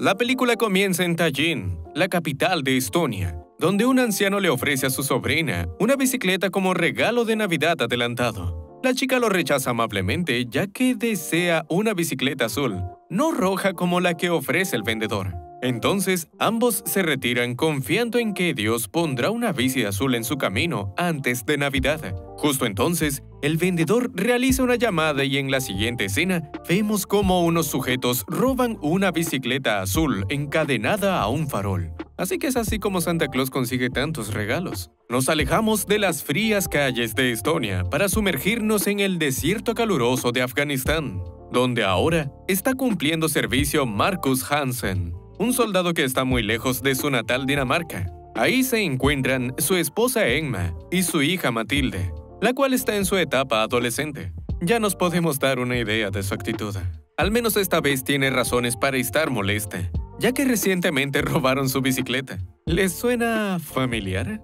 La película comienza en Tallinn, la capital de Estonia, donde un anciano le ofrece a su sobrina una bicicleta como regalo de Navidad adelantado. La chica lo rechaza amablemente ya que desea una bicicleta azul, no roja como la que ofrece el vendedor. Entonces, ambos se retiran confiando en que Dios pondrá una bici azul en su camino antes de Navidad. Justo entonces, el vendedor realiza una llamada y en la siguiente escena vemos cómo unos sujetos roban una bicicleta azul encadenada a un farol. Así que es así como Santa Claus consigue tantos regalos. Nos alejamos de las frías calles de Estonia para sumergirnos en el desierto caluroso de Afganistán, donde ahora está cumpliendo servicio Marcus Hansen, un soldado que está muy lejos de su natal Dinamarca. Ahí se encuentran su esposa Emma y su hija Matilde, la cual está en su etapa adolescente. Ya nos podemos dar una idea de su actitud. Al menos esta vez tiene razones para estar molesta, ya que recientemente robaron su bicicleta. ¿Les suena familiar?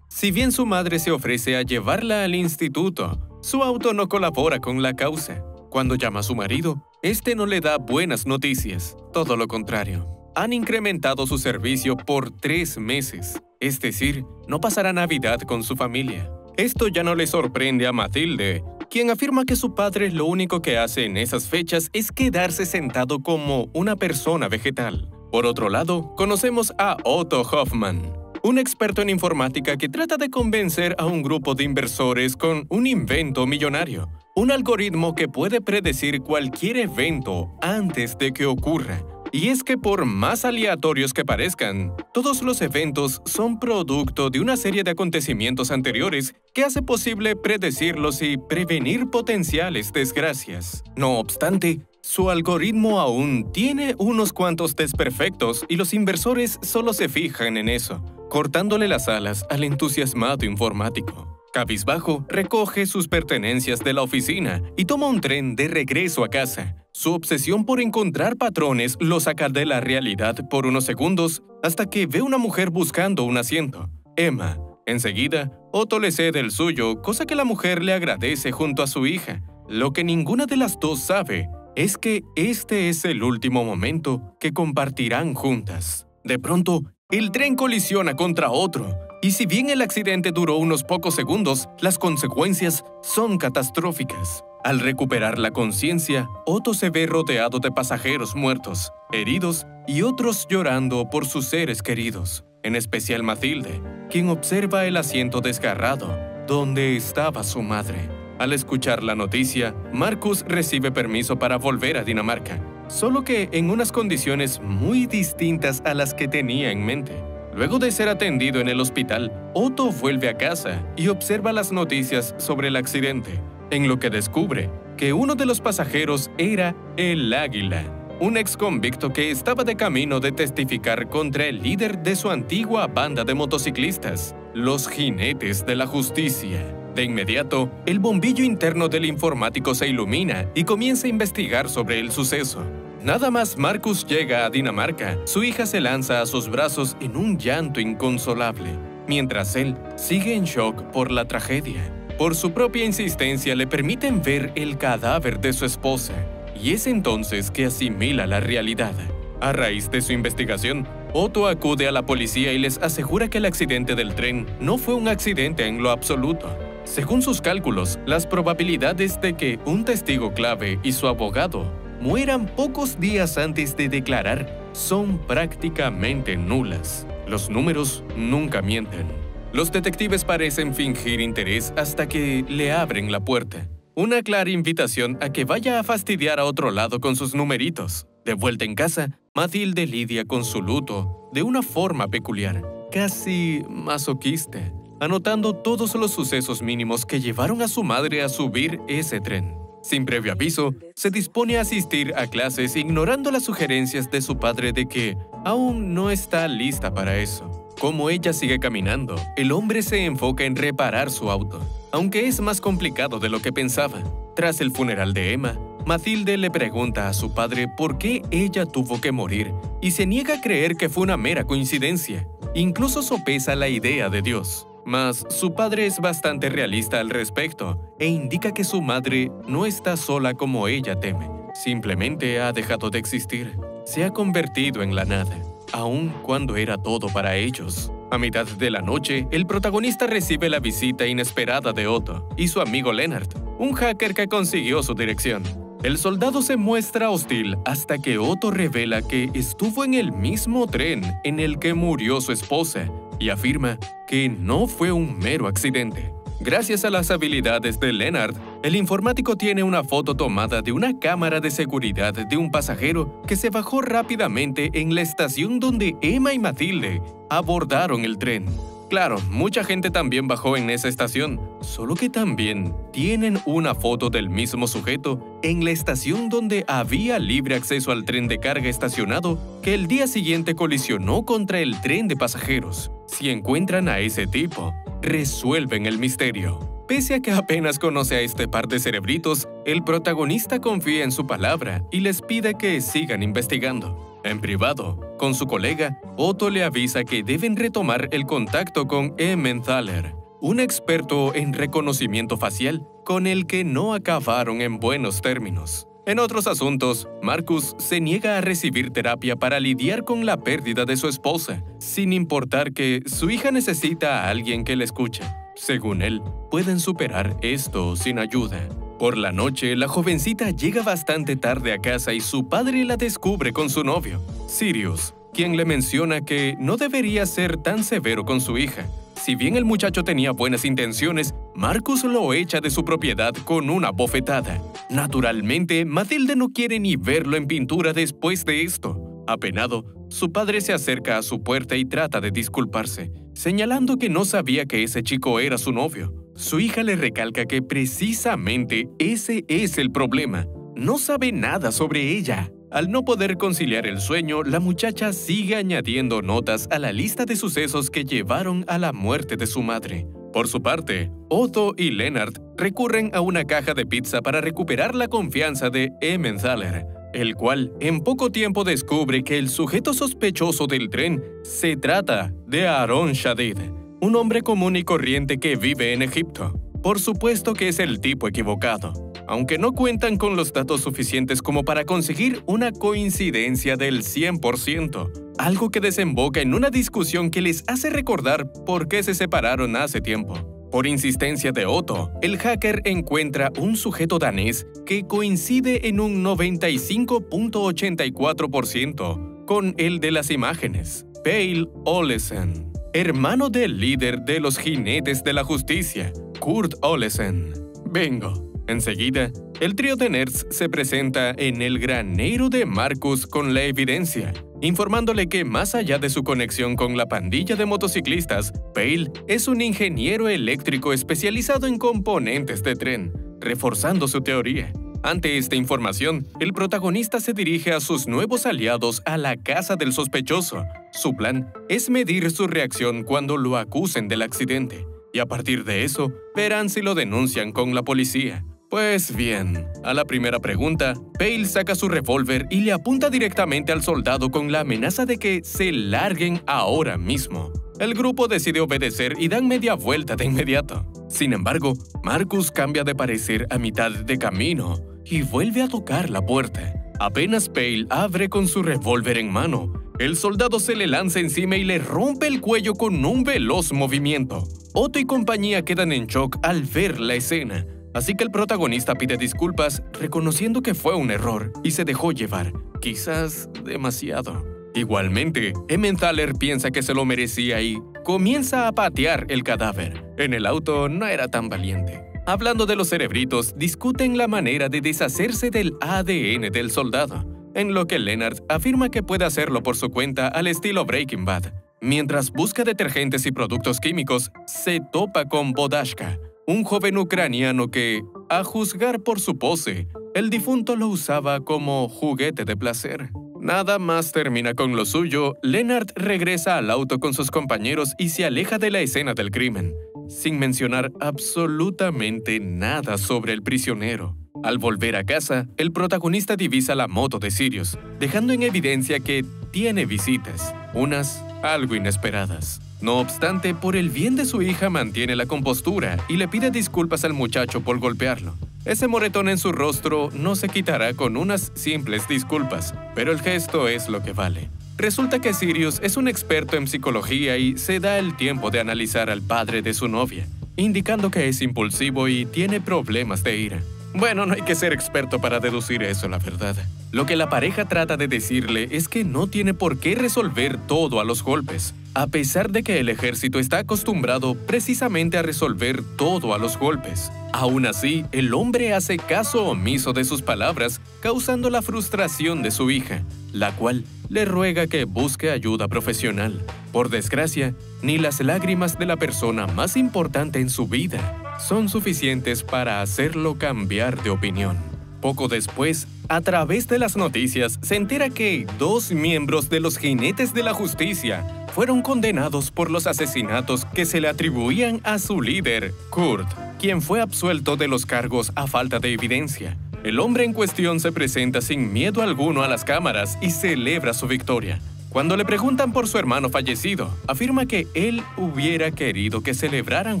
Si bien su madre se ofrece a llevarla al instituto, su auto no colabora con la causa. Cuando llama a su marido, este no le da buenas noticias, todo lo contrario. Han incrementado su servicio por 3 meses, es decir, no pasará Navidad con su familia. Esto ya no le sorprende a Matilde, quien afirma que su padre lo único que hace en esas fechas es quedarse sentado como una persona vegetal. Por otro lado, conocemos a Otto Hoffmann, un experto en informática que trata de convencer a un grupo de inversores con un invento millonario, un algoritmo que puede predecir cualquier evento antes de que ocurra. Y es que por más aleatorios que parezcan, todos los eventos son producto de una serie de acontecimientos anteriores que hace posible predecirlos y prevenir potenciales desgracias. No obstante, su algoritmo aún tiene unos cuantos desperfectos y los inversores solo se fijan en eso, cortándole las alas al entusiasmado informático. Cabizbajo, recoge sus pertenencias de la oficina y toma un tren de regreso a casa. Su obsesión por encontrar patrones lo saca de la realidad por unos segundos hasta que ve una mujer buscando un asiento, Emma. Enseguida, Otto le cede el suyo, cosa que la mujer le agradece junto a su hija. Lo que ninguna de las dos sabe es que este es el último momento que compartirán juntas. De pronto, el tren colisiona contra otro, y si bien el accidente duró unos pocos segundos, las consecuencias son catastróficas. Al recuperar la conciencia, Otto se ve rodeado de pasajeros muertos, heridos y otros llorando por sus seres queridos, en especial Matilde, quien observa el asiento desgarrado donde estaba su madre. Al escuchar la noticia, Marcus recibe permiso para volver a Dinamarca, solo que en unas condiciones muy distintas a las que tenía en mente. Luego de ser atendido en el hospital, Otto vuelve a casa y observa las noticias sobre el accidente, en lo que descubre que uno de los pasajeros era el Águila, un ex convicto que estaba de camino de testificar contra el líder de su antigua banda de motociclistas, los Jinetes de la Justicia. De inmediato, el bombillo interno del informático se ilumina y comienza a investigar sobre el suceso. Nada más Marcus llega a Dinamarca, su hija se lanza a sus brazos en un llanto inconsolable, mientras él sigue en shock por la tragedia. Por su propia insistencia le permiten ver el cadáver de su esposa, y es entonces que asimila la realidad. A raíz de su investigación, Otto acude a la policía y les asegura que el accidente del tren no fue un accidente en lo absoluto. Según sus cálculos, las probabilidades de que un testigo clave y su abogado mueran pocos días antes de declarar son prácticamente nulas. Los números nunca mienten. Los detectives parecen fingir interés hasta que le abren la puerta. Una clara invitación a que vaya a fastidiar a otro lado con sus numeritos. De vuelta en casa, Matilde lidia con su luto de una forma peculiar, casi masoquista, anotando todos los sucesos mínimos que llevaron a su madre a subir ese tren. Sin previo aviso, se dispone a asistir a clases ignorando las sugerencias de su padre de que aún no está lista para eso. Como ella sigue caminando, el hombre se enfoca en reparar su auto, aunque es más complicado de lo que pensaba. Tras el funeral de Emma, Matilde le pregunta a su padre por qué ella tuvo que morir y se niega a creer que fue una mera coincidencia. Incluso sopesa la idea de Dios. Mas su padre es bastante realista al respecto e indica que su madre no está sola como ella teme, simplemente ha dejado de existir. se ha convertido en la nada, aun cuando era todo para ellos. A mitad de la noche, el protagonista recibe la visita inesperada de Otto y su amigo Leonard, un hacker que consiguió su dirección. El soldado se muestra hostil hasta que Otto revela que estuvo en el mismo tren en el que murió su esposa y afirma que no fue un mero accidente. Gracias a las habilidades de Leonard, el informático tiene una foto tomada de una cámara de seguridad de un pasajero que se bajó rápidamente en la estación donde Emma y Matilde abordaron el tren. Claro, mucha gente también bajó en esa estación, solo que también tienen una foto del mismo sujeto en la estación donde había libre acceso al tren de carga estacionado que el día siguiente colisionó contra el tren de pasajeros. Si encuentran a ese tipo, resuelven el misterio. Pese a que apenas conoce a este par de cerebritos, el protagonista confía en su palabra y les pide que sigan investigando. En privado, con su colega, Otto le avisa que deben retomar el contacto con Emmentaler, un experto en reconocimiento facial con el que no acabaron en buenos términos. En otros asuntos, Marcus se niega a recibir terapia para lidiar con la pérdida de su esposa, sin importar que su hija necesita a alguien que la escuche. Según él, pueden superar esto sin ayuda. Por la noche, la jovencita llega bastante tarde a casa y su padre la descubre con su novio, Sirius, quien le menciona que no debería ser tan severo con su hija. Si bien el muchacho tenía buenas intenciones, Marcus lo echa de su propiedad con una bofetada. Naturalmente, Matilde no quiere ni verlo en pintura después de esto. Apenado, su padre se acerca a su puerta y trata de disculparse, señalando que no sabía que ese chico era su novio. Su hija le recalca que precisamente ese es el problema. No sabe nada sobre ella. Al no poder conciliar el sueño, la muchacha sigue añadiendo notas a la lista de sucesos que llevaron a la muerte de su madre. Por su parte, Otto y Leonard recurren a una caja de pizza para recuperar la confianza de Emmentaler, el cual en poco tiempo descubre que el sujeto sospechoso del tren se trata de Aaron Shadid, un hombre común y corriente que vive en Egipto. Por supuesto que es el tipo equivocado, aunque no cuentan con los datos suficientes como para conseguir una coincidencia del 100%, algo que desemboca en una discusión que les hace recordar por qué se separaron hace tiempo. Por insistencia de Otto, el hacker encuentra un sujeto danés que coincide en un 95.84% con el de las imágenes, Pale Olesen, hermano del líder de los jinetes de la justicia, Kurt Olesen. Bingo. Enseguida, el trío de nerds se presenta en el granero de Marcus con la evidencia, informándole que más allá de su conexión con la pandilla de motociclistas, Pale es un ingeniero eléctrico especializado en componentes de tren, reforzando su teoría. Ante esta información, el protagonista se dirige a sus nuevos aliados a la casa del sospechoso. Su plan es medir su reacción cuando lo acusen del accidente, y a partir de eso, verán si lo denuncian con la policía. Pues bien, a la primera pregunta, Pale saca su revólver y le apunta directamente al soldado con la amenaza de que se larguen ahora mismo. El grupo decide obedecer y dan media vuelta de inmediato. Sin embargo, Marcus cambia de parecer a mitad de camino y vuelve a tocar la puerta. Apenas Pale abre con su revólver en mano, el soldado se le lanza encima y le rompe el cuello con un veloz movimiento. Otto y compañía quedan en shock al ver la escena. Así que el protagonista pide disculpas, reconociendo que fue un error y se dejó llevar, quizás demasiado. Igualmente, Emmentaler piensa que se lo merecía y comienza a patear el cadáver. En el auto no era tan valiente. Hablando de los cerebritos, discuten la manera de deshacerse del ADN del soldado, en lo que Leonard afirma que puede hacerlo por su cuenta al estilo Breaking Bad. Mientras busca detergentes y productos químicos, se topa con Bodashka, un joven ucraniano que, a juzgar por su pose, el difunto lo usaba como juguete de placer. Nada más termina con lo suyo, Leonard regresa al auto con sus compañeros y se aleja de la escena del crimen, sin mencionar absolutamente nada sobre el prisionero. Al volver a casa, el protagonista divisa la moto de Sirius, dejando en evidencia que tiene visitas, unas algo inesperadas. No obstante, por el bien de su hija mantiene la compostura y le pide disculpas al muchacho por golpearlo. Ese moretón en su rostro no se quitará con unas simples disculpas, pero el gesto es lo que vale. Resulta que Sirius es un experto en psicología y se da el tiempo de analizar al padre de su novia, indicando que es impulsivo y tiene problemas de ira. Bueno, no hay que ser experto para deducir eso, la verdad. Lo que la pareja trata de decirle es que no tiene por qué resolver todo a los golpes, a pesar de que el ejército está acostumbrado precisamente a resolver todo a los golpes. Aún así, el hombre hace caso omiso de sus palabras, causando la frustración de su hija, la cual le ruega que busque ayuda profesional. Por desgracia, ni las lágrimas de la persona más importante en su vida son suficientes para hacerlo cambiar de opinión. Poco después, a través de las noticias, se entera que 2 miembros de los Jinetes de la Justicia fueron condenados por los asesinatos que se le atribuían a su líder, Kurt, quien fue absuelto de los cargos a falta de evidencia. El hombre en cuestión se presenta sin miedo alguno a las cámaras y celebra su victoria. Cuando le preguntan por su hermano fallecido, afirma que él hubiera querido que celebraran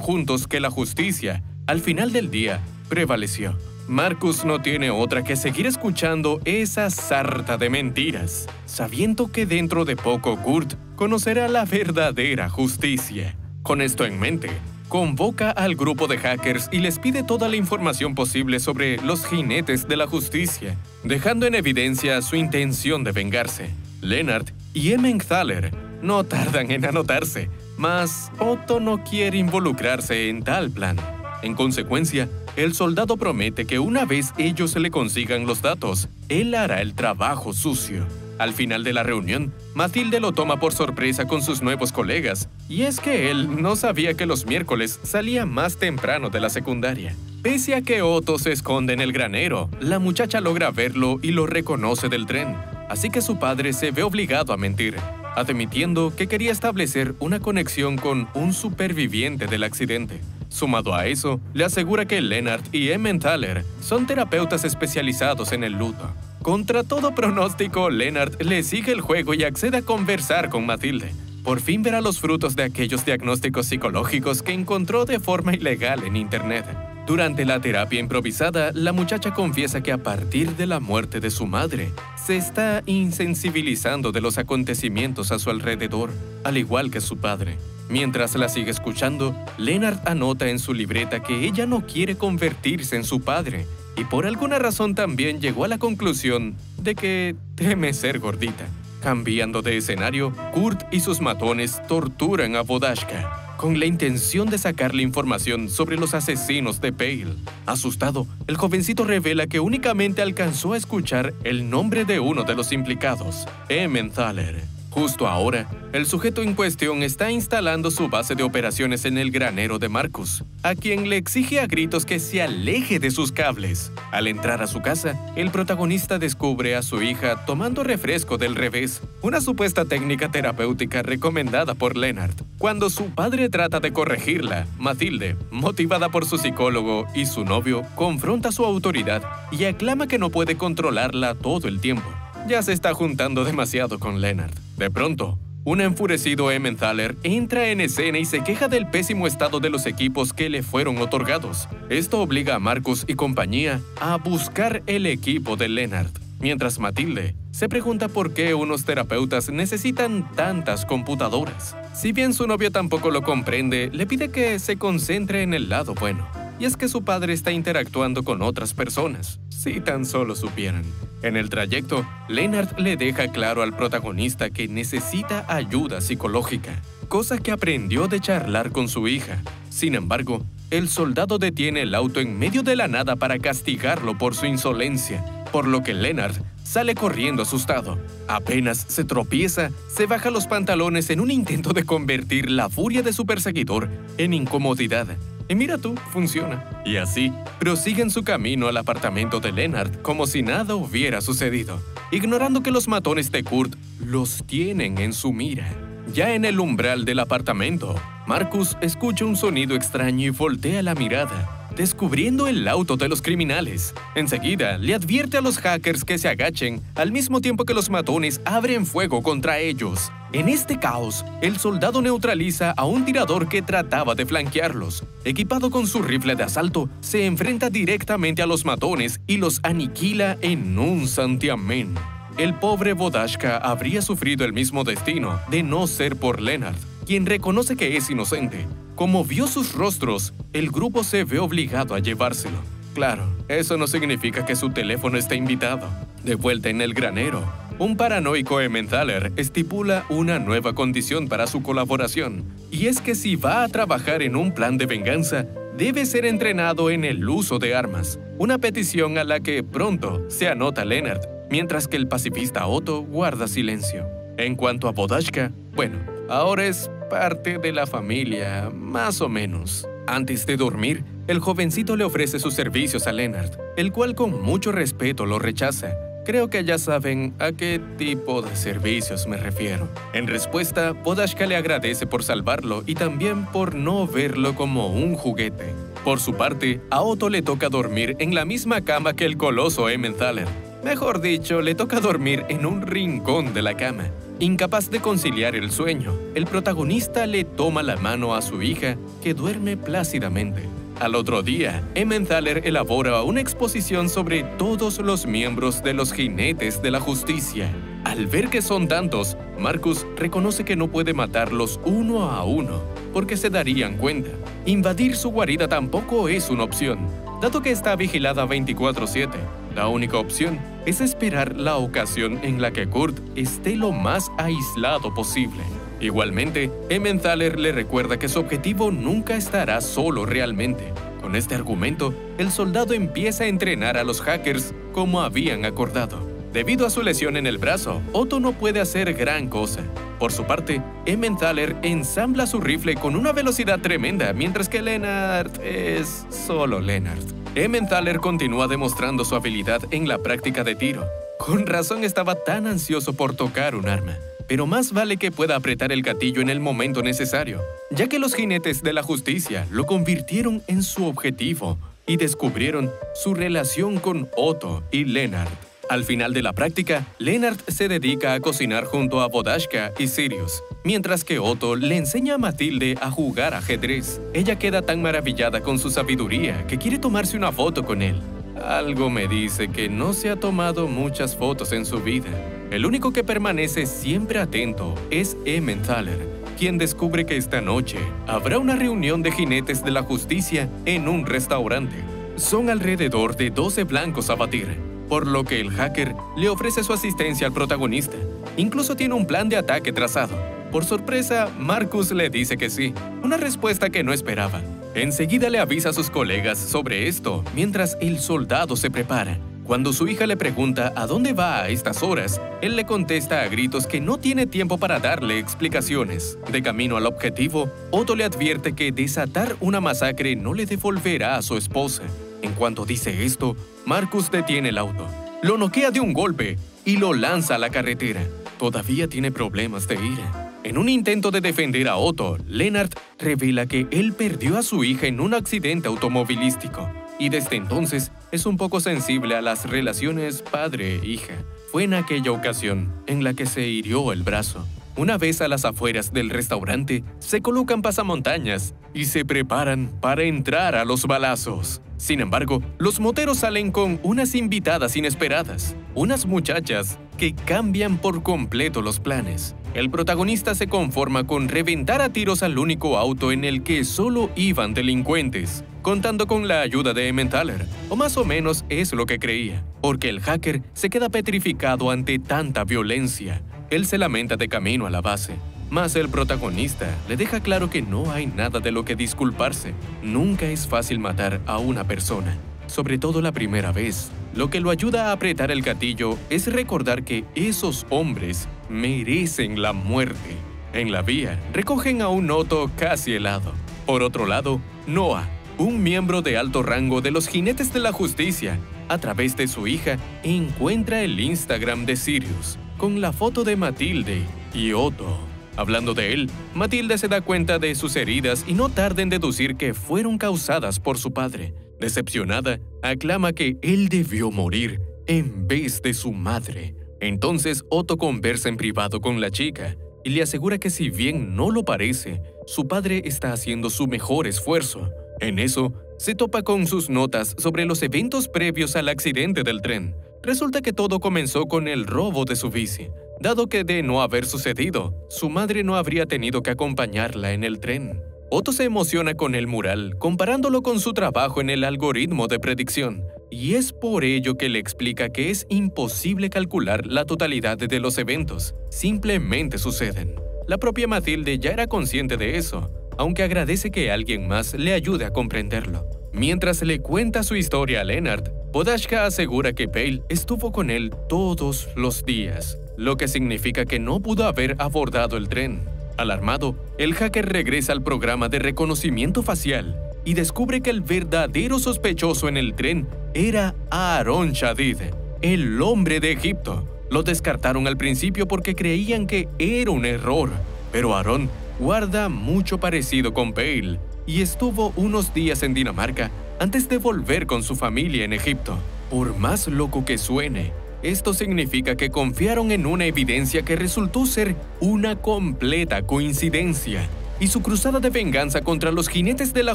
juntos que la justicia, al final del día, prevaleció. Marcus no tiene otra que seguir escuchando esa sarta de mentiras, sabiendo que dentro de poco Kurt conocerá la verdadera justicia. Con esto en mente, convoca al grupo de hackers y les pide toda la información posible sobre los Jinetes de la Justicia, dejando en evidencia su intención de vengarse. Lennart y Emmenthaler no tardan en anotarse, mas Otto no quiere involucrarse en tal plan. En consecuencia, el soldado promete que una vez ellos le consigan los datos, él hará el trabajo sucio. Al final de la reunión, Mathilde lo toma por sorpresa con sus nuevos colegas, y es que él no sabía que los miércoles salía más temprano de la secundaria. Pese a que Otto se esconde en el granero, la muchacha logra verlo y lo reconoce del tren, así que su padre se ve obligado a mentir, admitiendo que quería establecer una conexión con un superviviente del accidente. Sumado a eso, le asegura que Lennart y Emmenthaler son terapeutas especializados en el luto. Contra todo pronóstico, Lennart le sigue el juego y accede a conversar con Mathilde. Por fin verá los frutos de aquellos diagnósticos psicológicos que encontró de forma ilegal en Internet. Durante la terapia improvisada, la muchacha confiesa que a partir de la muerte de su madre, se está insensibilizando de los acontecimientos a su alrededor, al igual que su padre. Mientras la sigue escuchando, Lennart anota en su libreta que ella no quiere convertirse en su padre, y por alguna razón también llegó a la conclusión de que teme ser gordita. Cambiando de escenario, Kurt y sus matones torturan a Vodashka, con la intención de sacarle información sobre los asesinos de Pale. Asustado, el jovencito revela que únicamente alcanzó a escuchar el nombre de uno de los implicados, Emmenthaler. Justo ahora, el sujeto en cuestión está instalando su base de operaciones en el granero de Marcus, a quien le exige a gritos que se aleje de sus cables. Al entrar a su casa, el protagonista descubre a su hija tomando refresco del revés, una supuesta técnica terapéutica recomendada por Lennart. Cuando su padre trata de corregirla, Mathilde, motivada por su psicólogo y su novio, confronta su autoridad y aclama que no puede controlarla todo el tiempo. Ya se está juntando demasiado con Lennart. De pronto, un enfurecido Emmenthaler entra en escena y se queja del pésimo estado de los equipos que le fueron otorgados. Esto obliga a Marcus y compañía a buscar el equipo de Lennart, mientras Mathilde se pregunta por qué unos terapeutas necesitan tantas computadoras. Si bien su novio tampoco lo comprende, le pide que se concentre en el lado bueno. Y es que su padre está interactuando con otras personas, si tan solo supieran. En el trayecto, Lennart le deja claro al protagonista que necesita ayuda psicológica, cosa que aprendió de charlar con su hija. Sin embargo, el soldado detiene el auto en medio de la nada para castigarlo por su insolencia, por lo que Lennart sale corriendo asustado. Apenas se tropieza, se baja los pantalones en un intento de convertir la furia de su perseguidor en incomodidad. Y mira tú, funciona. Y así, prosiguen su camino al apartamento de Lennart como si nada hubiera sucedido, ignorando que los matones de Kurt los tienen en su mira. Ya en el umbral del apartamento, Marcus escucha un sonido extraño y voltea la mirada. descubriendo el auto de los criminales. Enseguida, le advierte a los hackers que se agachen, al mismo tiempo que los matones abren fuego contra ellos. En este caos, el soldado neutraliza a un tirador que trataba de flanquearlos. Equipado con su rifle de asalto, se enfrenta directamente a los matones y los aniquila en un santiamén. El pobre Vodashka habría sufrido el mismo destino de no ser por Leonard, quien reconoce que es inocente. Como vio sus rostros, el grupo se ve obligado a llevárselo. Claro, eso no significa que su teléfono esté invitado. De vuelta en el granero, un paranoico Emmentaler estipula una nueva condición para su colaboración, y es que si va a trabajar en un plan de venganza, debe ser entrenado en el uso de armas, una petición a la que pronto se anota Leonard, mientras que el pacifista Otto guarda silencio. En cuanto a Vodashka, bueno, ahora es parte de la familia, más o menos. Antes de dormir, el jovencito le ofrece sus servicios a Leonard, el cual con mucho respeto lo rechaza. Creo que ya saben a qué tipo de servicios me refiero. En respuesta, Vodashka le agradece por salvarlo y también por no verlo como un juguete. Por su parte, a Otto le toca dormir en la misma cama que el coloso Emmentaler. Mejor dicho, le toca dormir en un rincón de la cama. Incapaz de conciliar el sueño, el protagonista le toma la mano a su hija, que duerme plácidamente. Al otro día, Emmentaler elabora una exposición sobre todos los miembros de los jinetes de la justicia. Al ver que son tantos, Marcus reconoce que no puede matarlos uno a uno, porque se darían cuenta. Invadir su guarida tampoco es una opción, dado que está vigilada 24/7. La única opción es esperar la ocasión en la que Kurt esté lo más aislado posible. Igualmente, Emmentaler le recuerda que su objetivo nunca estará solo realmente. Con este argumento, el soldado empieza a entrenar a los hackers como habían acordado. Debido a su lesión en el brazo, Otto no puede hacer gran cosa. Por su parte, Emmentaler ensambla su rifle con una velocidad tremenda, mientras que Leonard es solo Leonard. Emmentaler continúa demostrando su habilidad en la práctica de tiro. Con razón estaba tan ansioso por tocar un arma. Pero más vale que pueda apretar el gatillo en el momento necesario, ya que los jinetes de la justicia lo convirtieron en su objetivo y descubrieron su relación con Otto y Leonard. Al final de la práctica, Leonard se dedica a cocinar junto a Vodashka y Sirius, mientras que Otto le enseña a Matilde a jugar ajedrez. Ella queda tan maravillada con su sabiduría que quiere tomarse una foto con él. Algo me dice que no se ha tomado muchas fotos en su vida. El único que permanece siempre atento es Emmentaler, quien descubre que esta noche habrá una reunión de jinetes de la justicia en un restaurante. Son alrededor de 12 blancos a batir, por lo que el hacker le ofrece su asistencia al protagonista. Incluso tiene un plan de ataque trazado. Por sorpresa, Marcus le dice que sí, una respuesta que no esperaba. Enseguida le avisa a sus colegas sobre esto, mientras el soldado se prepara. Cuando su hija le pregunta a dónde va a estas horas, él le contesta a gritos que no tiene tiempo para darle explicaciones. De camino al objetivo, Otto le advierte que desatar una masacre no le devolverá a su esposa. En cuanto dice esto, Marcus detiene el auto, lo noquea de un golpe y lo lanza a la carretera. Todavía tiene problemas de ira. En un intento de defender a Otto, Leonard revela que él perdió a su hija en un accidente automovilístico y desde entonces es un poco sensible a las relaciones padre-hija. Fue en aquella ocasión en la que se hirió el brazo. Una vez a las afueras del restaurante, se colocan pasamontañas y se preparan para entrar a los balazos. Sin embargo, los moteros salen con unas invitadas inesperadas, unas muchachas que cambian por completo los planes. El protagonista se conforma con reventar a tiros al único auto en el que solo iban delincuentes, contando con la ayuda de Emmentaler, o más o menos es lo que creía, porque el hacker se queda petrificado ante tanta violencia. Él se lamenta de camino a la base, mas el protagonista le deja claro que no hay nada de lo que disculparse. Nunca es fácil matar a una persona, sobre todo la primera vez. Lo que lo ayuda a apretar el gatillo es recordar que esos hombres merecen la muerte. En la vía, recogen a un Otto casi helado. Por otro lado, Noah, un miembro de alto rango de los jinetes de la justicia, a través de su hija, encuentra el Instagram de Sirius, con la foto de Matilde y Otto. Hablando de él, Matilde se da cuenta de sus heridas y no tarda en deducir que fueron causadas por su padre. Decepcionada, aclama que él debió morir en vez de su madre. Entonces Otto conversa en privado con la chica y le asegura que si bien no lo parece, su padre está haciendo su mejor esfuerzo. En eso, se topa con sus notas sobre los eventos previos al accidente del tren. Resulta que todo comenzó con el robo de su bici. Dado que de no haber sucedido, su madre no habría tenido que acompañarla en el tren. Otto se emociona con el mural, comparándolo con su trabajo en el algoritmo de predicción, y es por ello que le explica que es imposible calcular la totalidad de los eventos, simplemente suceden. La propia Matilde ya era consciente de eso, aunque agradece que alguien más le ayude a comprenderlo. Mientras le cuenta su historia a Lennart, Vodashka asegura que Pale estuvo con él todos los días, lo que significa que no pudo haber abordado el tren. Alarmado, el hacker regresa al programa de reconocimiento facial y descubre que el verdadero sospechoso en el tren era Aaron Shadid, el hombre de Egipto. Lo descartaron al principio porque creían que era un error, pero Aaron guarda mucho parecido con Pale y estuvo unos días en Dinamarca antes de volver con su familia en Egipto. Por más loco que suene, esto significa que confiaron en una evidencia que resultó ser una completa coincidencia, y su cruzada de venganza contra los jinetes de la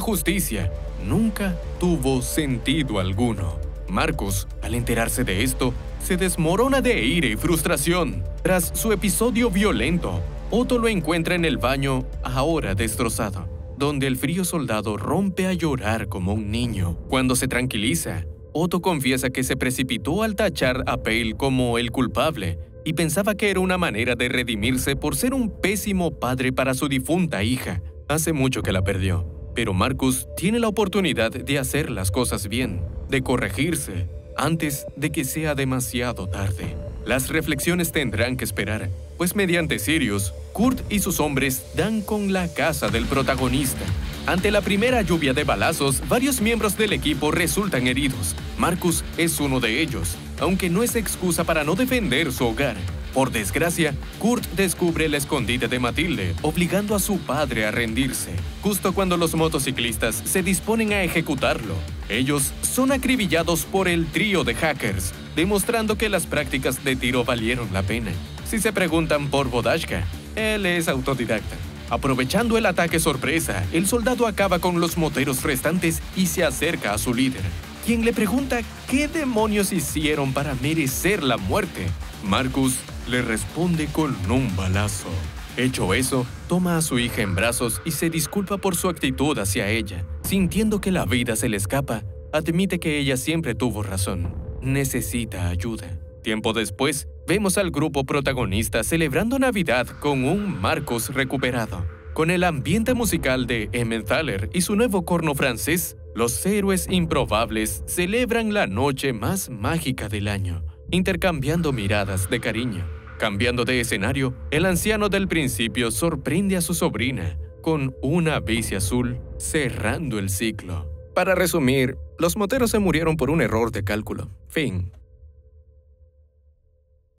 justicia nunca tuvo sentido alguno. Marcus, al enterarse de esto, se desmorona de ira y frustración. Tras su episodio violento, Otto lo encuentra en el baño, ahora destrozado, donde el frío soldado rompe a llorar como un niño. Cuando se tranquiliza, Otto confiesa que se precipitó al tachar a Pale como el culpable y pensaba que era una manera de redimirse por ser un pésimo padre para su difunta hija. Hace mucho que la perdió, pero Marcus tiene la oportunidad de hacer las cosas bien, de corregirse, antes de que sea demasiado tarde. Las reflexiones tendrán que esperar, pues mediante Sirius, Kurt y sus hombres dan con la casa del protagonista. Ante la primera lluvia de balazos, varios miembros del equipo resultan heridos. Marcus es uno de ellos, aunque no es excusa para no defender su hogar. Por desgracia, Kurt descubre el escondite de Matilde, obligando a su padre a rendirse, justo cuando los motociclistas se disponen a ejecutarlo. Ellos son acribillados por el trío de hackers, demostrando que las prácticas de tiro valieron la pena. Si se preguntan por Vodashka, él es autodidacta. Aprovechando el ataque sorpresa, el soldado acaba con los moteros restantes y se acerca a su líder, quien le pregunta qué demonios hicieron para merecer la muerte. Marcus le responde con un balazo. Hecho eso, toma a su hija en brazos y se disculpa por su actitud hacia ella. Sintiendo que la vida se le escapa, admite que ella siempre tuvo razón. Necesita ayuda. Tiempo después, vemos al grupo protagonista celebrando Navidad con un Marcus recuperado. Con el ambiente musical de Emmentaler y su nuevo corno francés, los héroes improbables celebran la noche más mágica del año, intercambiando miradas de cariño. Cambiando de escenario, el anciano del principio sorprende a su sobrina con una bici azul, cerrando el ciclo. Para resumir, los moteros se murieron por un error de cálculo. Fin.